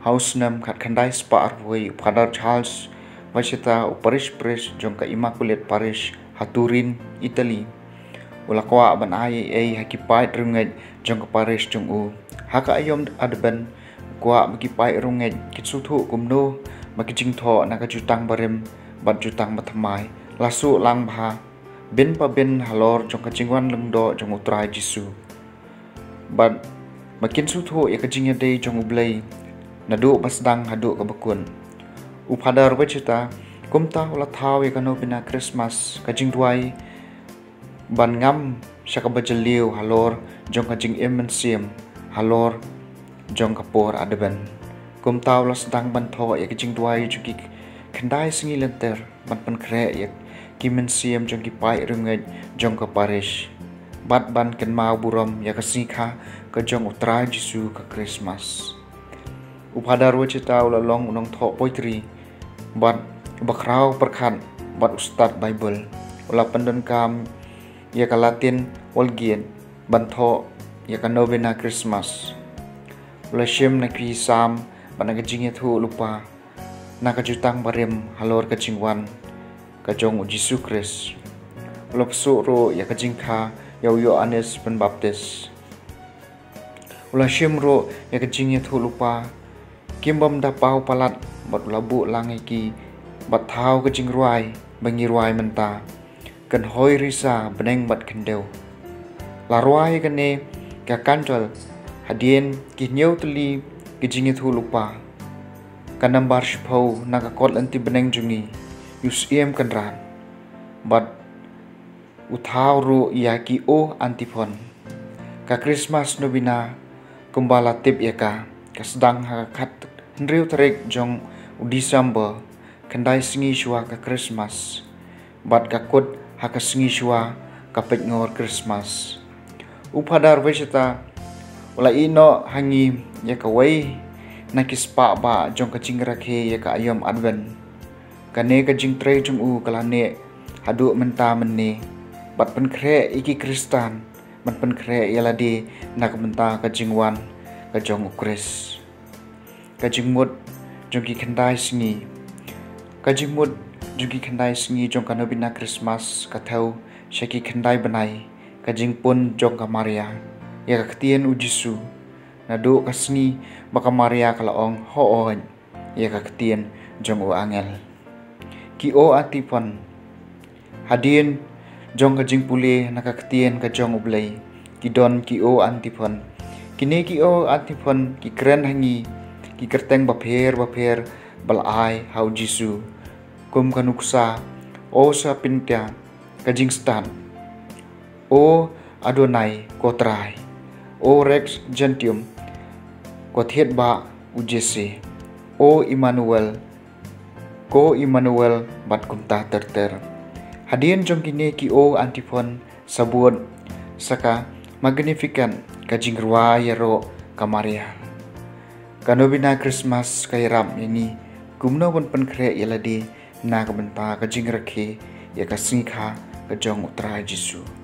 House nam khat khandai spa arway Father Charles Vachita Parish Priest jong ka Immaculate Parish Haturin Italy ulakwa ban ai hakipai rungai jong ka parish jong u haka ayom adban kwa makipai rungai kitsuthu kumno makijing tho nakajutang barem bat jutang mathamai lasu lang bha bin pa bin halor jong ka jingwan lungdo jong utrai jisu bat makin suthu yakajing day jong ublay nadu basdang hadu ka bakun upadar wachita kumta ula thaw yakano bina Christmas kajing duai ban ngam syakabajaliw halor jong kajing imensiam halor jong kapor adban kumtaw las dang ban tho yak jing duai juki khandai singi lenter ban pan kre yak kimensiam jong ki pai rungai jong ka parish bat ban ken mau buram yak sikha ka jong utrai jisu ka Christmas upadar wachita ula long unong tho poitri bat bakrau perkhan bat ustad Bible ula pandon kam yaka Latin Walgian bantho yaka novena Christmas ula shem na ki sam banaga jingya thu lupa nakajutang barem halor ka jingwan ka jong Jisu Christ ula psuro yaka jingkha yaw Yohanes Pembaptis ula shem ro yaka jingya thu lupa kimbam da pau palat bat labu langai ki bat thau ka jingruai bangi ruai menta kan hoi risa beneng bat kendeu la ruai kane ka kanjol hadien ki nyau tuli ki jingit hu lupa kanam bar shpau naka kot anti beneng jungi yusiem kanran bat uthau ru ya ki o antipon ka Christmas nobina kumbala tip yaka kasdang hakat nriu tarik jong December kandai singi shwa ka Christmas bat kakut hakasingi shwa kapet ngor Christmas upadar wechita ula ino hangi yakawai nakispa ba jong kaching rakhe yaka ayom advent kane kajing tre jong u kalane hadu menta menne bat pen kre iki Kristan bat pen kre yalade nak menta kajing wan kajong ukris kajing mut jong ki khandai singi kajing mut jugi khandai singi jong ka nobina Christmas kathau shaki khandai banai kajing pun jong ka Maria ya ka ktien u Jisu nadu ka singi baka Maria kalaong hoon ya ka ktien jong u angel ki o atipon hadien jong ka jing pule naka ktien ka jong ublay ki don ki o antipon kini ki o antipon ki kren hangi ki kerteng bapher balai hau Jisu kum kanuksa o sa pintia kajing stan o Adonai kotrai o Rex Gentium kothet ba ujese o Immanuel ko Immanuel bat kumta terter hadien jong kini ki o antipon sabut saka magnificent kajing ruwa yaro kamaria kanobina Christmas kairam yani kumno bon penkre yaladi na kabenta kajing rakhe ya kasingkha kajong utrai Jisu